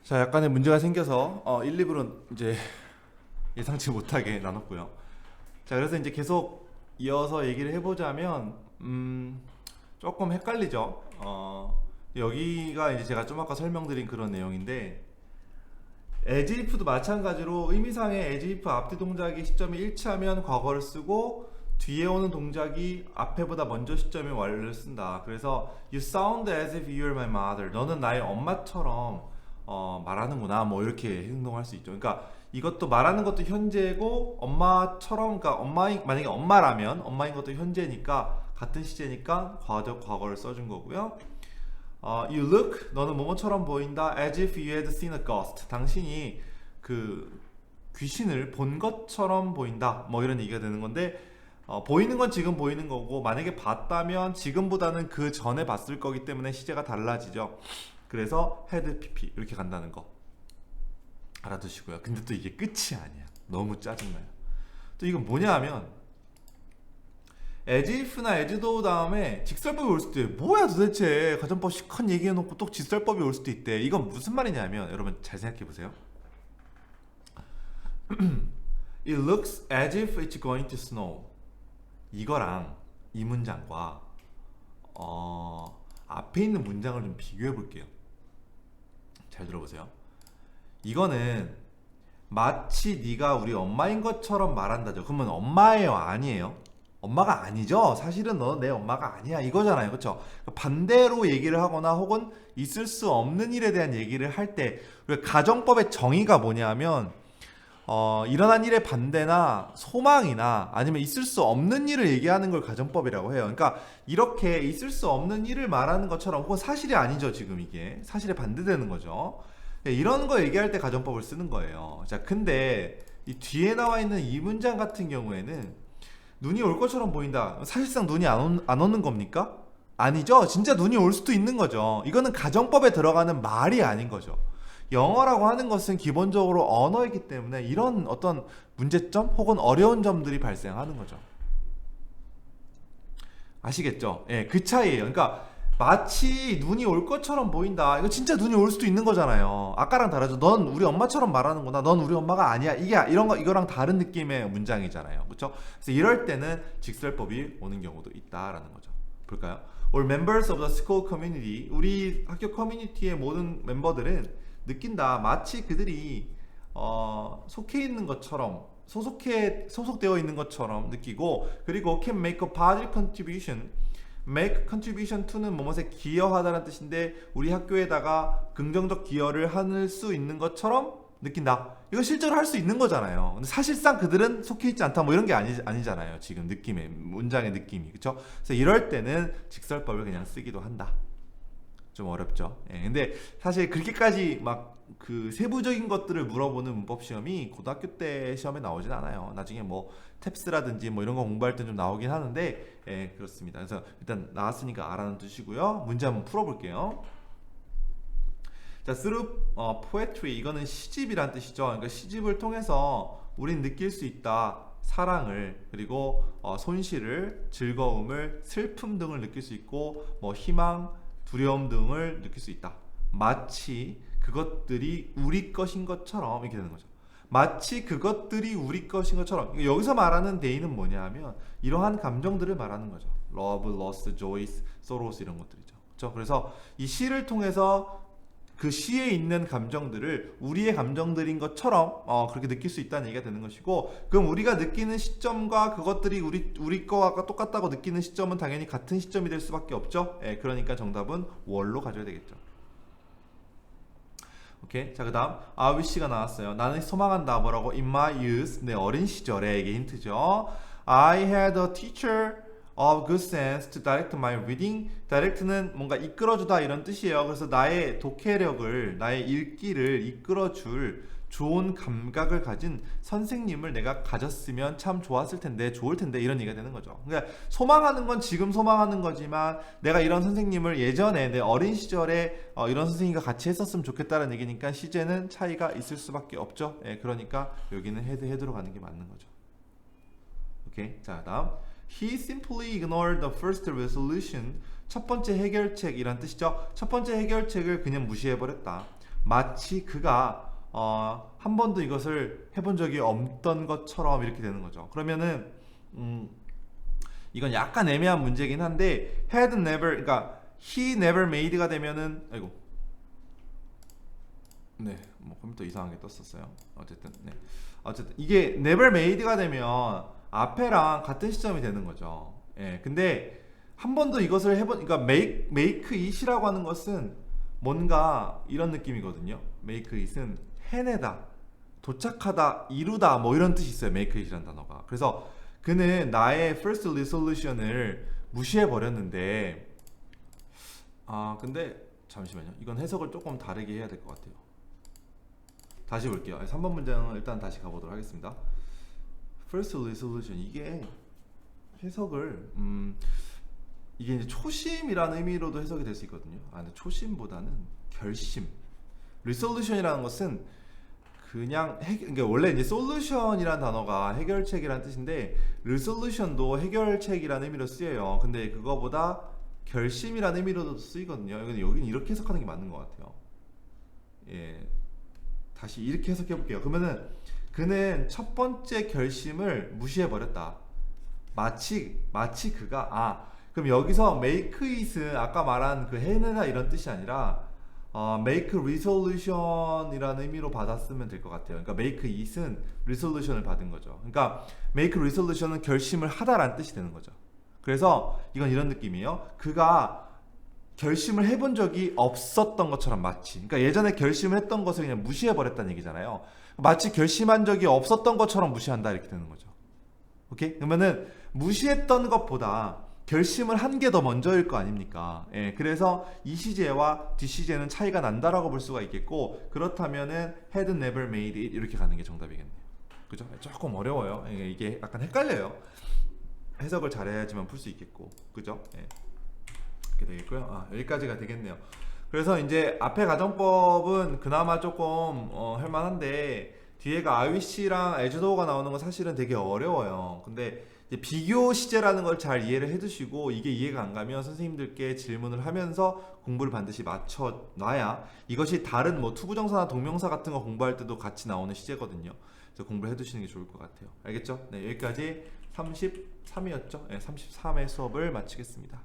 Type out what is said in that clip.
자, 약간의 문제가 생겨서 1, 2부는 이제 예상치 못하게 나눴고요. 자, 그래서 이제 계속 이어서 얘기를 해보자면 조금 헷갈리죠. 여기가 이제 제가 좀 아까 설명드린 그런 내용인데 as if도 마찬가지로 의미상의 as if 앞뒤 동작이 시점이 일치하면 과거를 쓰고 뒤에 오는 동작이 앞에보다 먼저 시점에 완료를 쓴다. 그래서 you sound as if you're my mother. 너는 나의 엄마처럼 말하는구나. 뭐 이렇게 행동할 수 있죠. 그러니까 이것도 말하는 것도 현재고 엄마처럼, 그러니까 만약에 엄마라면 엄마인 것도 현재니까 같은 시제니까 과거를 써준 거고요. You look, 너는 뭐뭐처럼 보인다. As if you had seen a ghost. 당신이 그 귀신을 본 것처럼 보인다. 뭐 이런 얘기가 되는 건데 보이는 건 지금 보이는 거고 만약에 봤다면 지금보다는 그 전에 봤을 거기 때문에 시제가 달라지죠. 그래서 had pp 이렇게 간다는 거 알아두시고요. 근데 또 이게 끝이 아니야. 너무 짜증나요. 또 이건 뭐냐 하면 as if나 as though 다음에 직설법이 올 수도 있대. 뭐야 도대체, 가정법 시컷 얘기해놓고 또 직설법이 올 수도 있대. 이건 무슨 말이냐면 여러분 잘 생각해보세요. It looks as if it's going to snow. 이거랑 이 문장과 앞에 있는 문장을 좀 비교해 볼게요. 잘 들어보세요. 이거는 마치 네가 우리 엄마인 것처럼 말한다죠. 그러면 엄마예요, 아니에요? 엄마가 아니죠. 사실은 너는 내 엄마가 아니야, 이거잖아요. 그렇죠? 반대로 얘기를 하거나 혹은 있을 수 없는 일에 대한 얘기를 할 때 가정법의 정의가 뭐냐면 일어난 일의 반대나 소망이나 아니면 있을 수 없는 일을 얘기하는 걸 가정법이라고 해요. 그러니까 이렇게 있을 수 없는 일을 말하는 것처럼, 혹은 사실이 아니죠. 지금 이게 사실에 반대되는 거죠. 이런 거 얘기할 때 가정법을 쓰는 거예요. 자, 근데 이 뒤에 나와 있는 이 문장 같은 경우에는 눈이 올 것처럼 보인다. 사실상 눈이 안 오는 겁니까? 아니죠. 진짜 눈이 올 수도 있는 거죠. 이거는 가정법에 들어가는 말이 아닌 거죠. 영어라고 하는 것은 기본적으로 언어이기 때문에 이런 어떤 문제점 혹은 어려운 점들이 발생하는 거죠. 아시겠죠? 예, 그 차이예요. 그러니까 마치 눈이 올 것처럼 보인다. 이거 진짜 눈이 올 수도 있는 거잖아요. 아까랑 다르죠. 넌 우리 엄마처럼 말하는구나. 넌 우리 엄마가 아니야. 이거랑 다른 느낌의 문장이잖아요. 그렇죠? 그래서 이럴 때는 직설법이 오는 경우도 있다라는 거죠. 볼까요? All members of the school community. 우리 학교 커뮤니티의 모든 멤버들은 느낀다. 마치 그들이 속해 있는 것처럼, 소속되어 있는 것처럼 느끼고, 그리고 can make a positive contribution. make contribution to는 뭐뭐에 기여하다는 뜻인데 우리 학교에다가 긍정적 기여를 할 수 있는 것처럼 느낀다. 이거 실제로 할 수 있는 거잖아요. 근데 사실상 그들은 속해 있지 않다. 뭐 이런 게 아니잖아요. 지금 느낌의 문장의 느낌이, 그렇죠? 그래서 이럴 때는 직설법을 그냥 쓰기도 한다. 좀 어렵죠. 예, 근데 사실 그렇게까지 막 그 세부적인 것들을 물어보는 문법 시험이 고등학교 때 시험에 나오진 않아요. 나중에 뭐 탭스라든지 뭐 이런 거 공부할 때 좀 나오긴 하는데, 예, 그렇습니다. 그래서 일단 나왔으니까 알아는 두시고요. 문제 한번 풀어볼게요. 자, through poetry, 이거는 시집이란 뜻이죠. 그러니까 시집을 통해서 우린 느낄 수 있다. 사랑을, 그리고 손실을, 즐거움을, 슬픔 등을 느낄 수 있고, 뭐 희망, 두려움 등을 느낄 수 있다. 마치 그것들이 우리 것인 것처럼, 이렇게 되는 거죠. 마치 그것들이 우리 것인 것처럼. 여기서 말하는 데이는 뭐냐 하면 이러한 감정들을 말하는 거죠. love, loss, joy, sorrows 이런 것들이죠. 그렇죠? 그래서 이 시를 통해서 그 시에 있는 감정들을 우리의 감정들인 것처럼 그렇게 느낄 수 있다는 얘기가 되는 것이고, 그럼 우리가 느끼는 시점과 그것들이 우리 거와 똑같다고 느끼는 시점은 당연히 같은 시점이 될 수밖에 없죠. 예, 그러니까 정답은 월로 가져야 되겠죠. 오케이. 자, 그 다음 I wish가 나왔어요. 나는 소망한다. 뭐라고? In my youth, 내 어린 시절에. 이게 힌트죠. I had a teacher of good sense to direct my reading. direct는 뭔가 이끌어주다 이런 뜻이에요. 그래서 나의 독해력을, 나의 읽기를 이끌어줄 좋은 감각을 가진 선생님을 내가 가졌으면 참 좋았을 텐데, 좋을 텐데, 이런 얘기가 되는 거죠. 그러니까 소망하는 건 지금 소망하는 거지만 내가 이런 선생님을 예전에 내 어린 시절에 이런 선생님과 같이 했었으면 좋겠다는 얘기니까 시제는 차이가 있을 수밖에 없죠. 예, 그러니까 여기는 헤드로 가는 게 맞는 거죠. 오케이. 자, 다음 He simply ignored the first resolution. 첫 번째 해결책이란 뜻이죠. 첫 번째 해결책을 그냥 무시해버렸다. 마치 그가 한 번도 이것을 해본 적이 없던 것처럼 이렇게 되는 거죠. 그러면은 이건 약간 애매한 문제긴 한데 had never, 그러니까 he never made가 되면은 아이고, 네, 뭐 컴퓨터 이상하게 떴었어요. 어쨌든 이게 never made가 되면 앞에랑 같은 시점이 되는 거죠. 예, 근데 한 번도 이것을 해본, 그러니까 make it이라고 하는 것은 뭔가 이런 느낌이거든요. make it은 해내다, 도착하다, 이루다, 뭐 이런 뜻이 있어요. make it이라는 단어가. 그래서 그는 나의 first resolution을 무시해 버렸는데, 근데 잠시만요. 이건 해석을 조금 다르게 해야 될 것 같아요. 다시 볼게요. 3번 문제는 일단 다시 가보도록 하겠습니다. first resolution, 이게 해석을 이게 이제 초심이라는 의미로도 해석이 될 수 있거든요. 근데 초심보다는 결심. resolution이라는 것은 그냥 그러니까 원래 이제 solution이라는 단어가 해결책이라는 뜻인데 resolution도 해결책이라는 의미로 쓰여요. 근데 그거보다 결심이라는 의미로도 쓰이거든요. 근데 여기는 이렇게 해석하는 게 맞는 것 같아요. 예, 다시 이렇게 해석해 볼게요. 그러면은 그는 첫 번째 결심을 무시해 버렸다. 마치 그가 그럼 여기서 make it은 아까 말한 그 해내다 이런 뜻이 아니라 make resolution이라는 의미로 받았으면 될 것 같아요. 그러니까 make it은 resolution을 받은 거죠. 그러니까 make resolution은 결심을 하다라는 뜻이 되는 거죠. 그래서 이건 이런 느낌이에요. 그가 결심을 해본 적이 없었던 것처럼 마치, 그러니까 예전에 결심을 했던 것을 그냥 무시해버렸다는 얘기잖아요. 마치 결심한 적이 없었던 것처럼 무시한다 이렇게 되는 거죠. 오케이? 그러면은 무시했던 것보다 결심을 한 게 더 먼저일 거 아닙니까? 예, 그래서 이 시제와 뒤 시제는 차이가 난다라고 볼 수가 있겠고, 그렇다면은 had never made it 이렇게 가는 게 정답이겠네요. 그죠? 조금 어려워요. 이게 약간 헷갈려요. 해석을 잘해야지만 풀 수 있겠고, 그죠? 예. 이렇게 되겠고요. 여기까지가 되겠네요. 그래서 이제 앞에 가정법은 그나마 조금 할만한데 뒤에가 IWC랑 에즈도어가 나오는 건 사실은 되게 어려워요. 근데 이제 비교 시제라는 걸 잘 이해를 해두시고, 이게 이해가 안 가면 선생님들께 질문을 하면서 공부를 반드시 맞춰 놔야 이것이 다른 뭐 투부정사나 동명사 같은 거 공부할 때도 같이 나오는 시제거든요. 그래서 공부를 해두시는 게 좋을 것 같아요. 알겠죠? 네, 여기까지 33이었죠? 네, 33회 수업을 마치겠습니다.